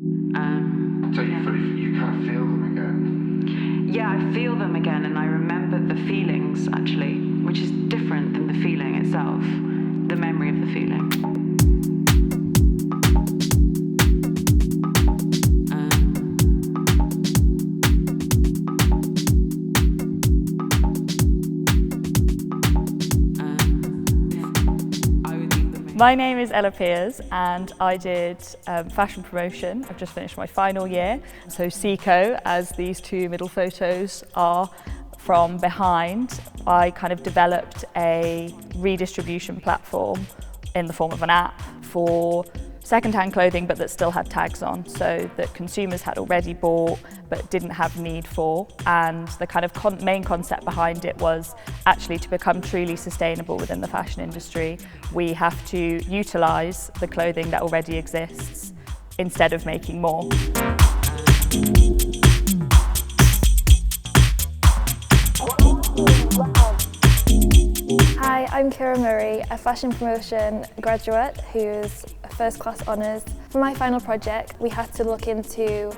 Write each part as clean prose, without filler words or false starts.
So you kind of feel them again? Yeah, I feel them again, and I remember the feelings, actually, which is different than the feeling itself, the memory of the feeling. My name is Ella Piers and I did fashion promotion. I've just finished my final year. So Seco, as these two middle photos are from behind, I kind of developed a redistribution platform in the form of an app for second-hand clothing but that still had tags on, so that consumers had already bought but didn't have need for. And the kind of main concept behind it was actually to become truly sustainable within the fashion industry, we have to utilise the clothing that already exists instead of making more. Hi, I'm Kira Murray, a fashion promotion graduate who's a first class honours. For my final project, we had to look into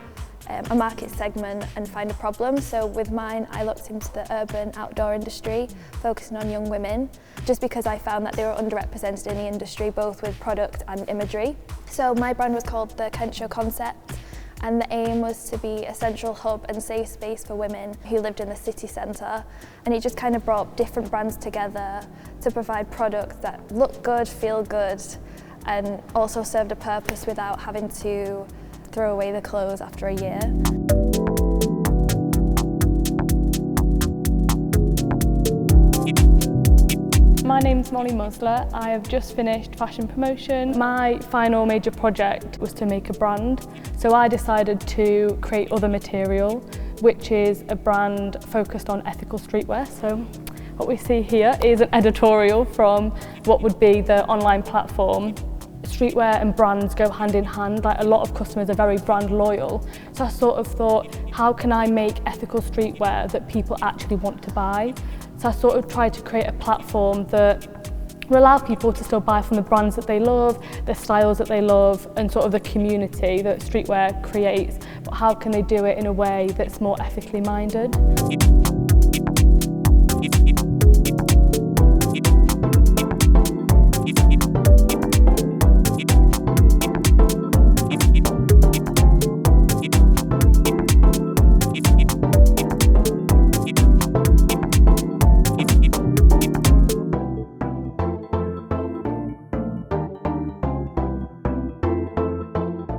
a market segment and find a problem. So with mine, I looked into the urban outdoor industry, focusing on young women, just because I found that they were underrepresented in the industry, both with product and imagery. So my brand was called the Kent Show Concept, and the aim was to be a central hub and safe space for women who lived in the city centre. And it just kind of brought different brands together to provide products that look good, feel good, and also served a purpose without having to throw away the clothes after a year. My name's Molly Musler. I have just finished fashion promotion. My final major project was to make a brand. So I decided to create Other Material, which is a brand focused on ethical streetwear. So what we see here is an editorial from what would be the online platform. Streetwear and brands go hand in hand. Like, a lot of customers are very brand loyal. So I sort of thought, how can I make ethical streetwear that people actually want to buy? So I sort of tried to create a platform that will allow people to still buy from the brands that they love, the styles that they love, and sort of the community that streetwear creates. But how can they do it in a way that's more ethically minded?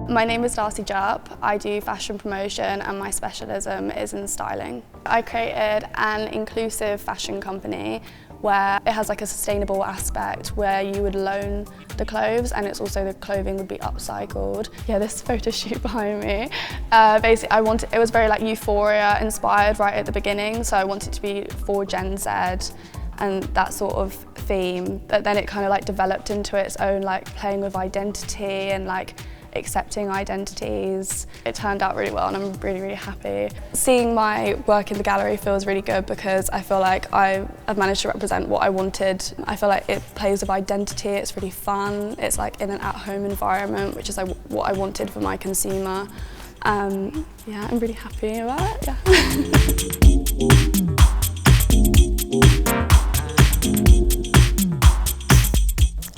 My name is Darcy Jarp. I do fashion promotion and my specialism is in styling. I created an inclusive fashion company where it has like a sustainable aspect where you would loan the clothes, and it's also the clothing would be upcycled. Yeah, this photo shoot behind me. Basically, it was very like Euphoria inspired right at the beginning, so I wanted it to be for Gen Z and that sort of theme. But then it kind of like developed into its own, like playing with identity and like accepting identities. It turned out really well and I'm really, really happy. Seeing my work in the gallery feels really good because I feel like I've managed to represent what I wanted. I feel like it plays with identity, it's really fun, it's like in an at-home environment, which is like what I wanted for my consumer. Yeah, I'm really happy about it, yeah.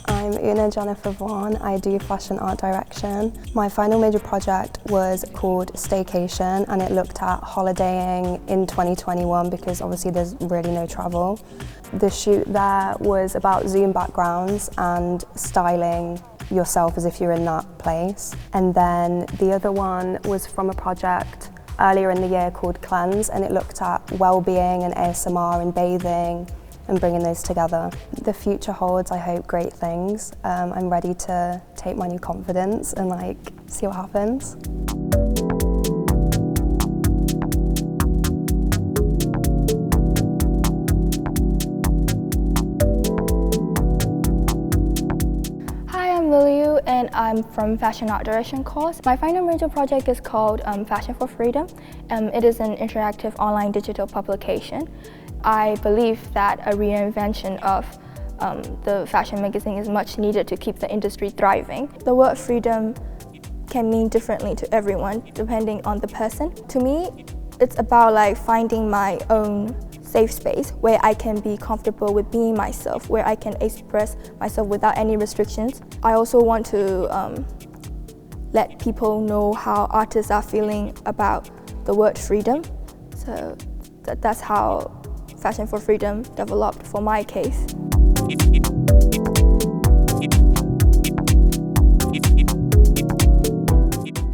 I'm Una Jennifer Vaughan. I do fashion art direction. My final major project was called Staycation, and it looked at holidaying in 2021 because obviously there's really no travel. The shoot there was about Zoom backgrounds and styling yourself as if you're in that place. And then the other one was from a project earlier in the year called Cleanse, and it looked at well-being and ASMR and bathing and bringing those together. The future holds, I hope, great things. I'm ready to take my new confidence and like see what happens. Hi, I'm Liu and I'm from Fashion Art Direction course. My final major project is called Fashion for Freedom. It is an interactive online digital publication. I believe that a reinvention of the fashion magazine is much needed to keep the industry thriving. The word freedom can mean differently to everyone depending on the person. To me, it's about like finding my own safe space where I can be comfortable with being myself, where I can express myself without any restrictions. I also want to let people know how artists are feeling about the word freedom. So that's how Fashion for Freedom developed for my case.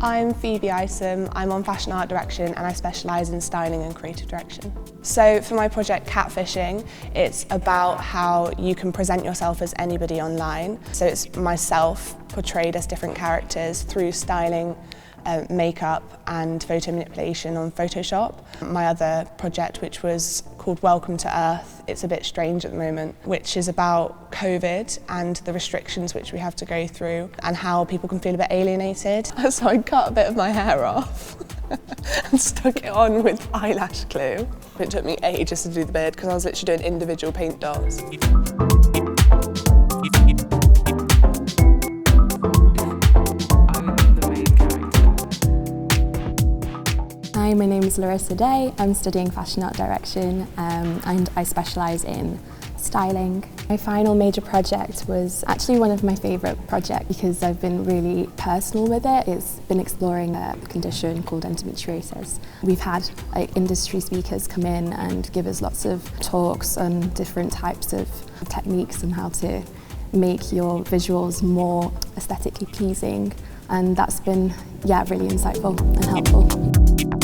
I'm Phoebe Isom, I'm on Fashion Art Direction and I specialise in styling and creative direction. So for my project Catfishing, it's about how you can present yourself as anybody online. So it's myself portrayed as different characters through styling, makeup and photo manipulation on Photoshop. My other project, which was called Welcome to Earth, it's a bit strange at the moment, which is about COVID and the restrictions which we have to go through and how people can feel a bit alienated. So I cut a bit of my hair off and stuck it on with eyelash glue. It took me ages to do the beard because I was literally doing individual paint dots. Hi, my name is Larissa Day. I'm studying Fashion Art Direction and I specialise in styling. My final major project was actually one of my favourite projects because I've been really personal with it. It's been exploring a condition called endometriosis. We've had industry speakers come in and give us lots of talks on different types of techniques and how to make your visuals more aesthetically pleasing, and that's been really insightful and helpful.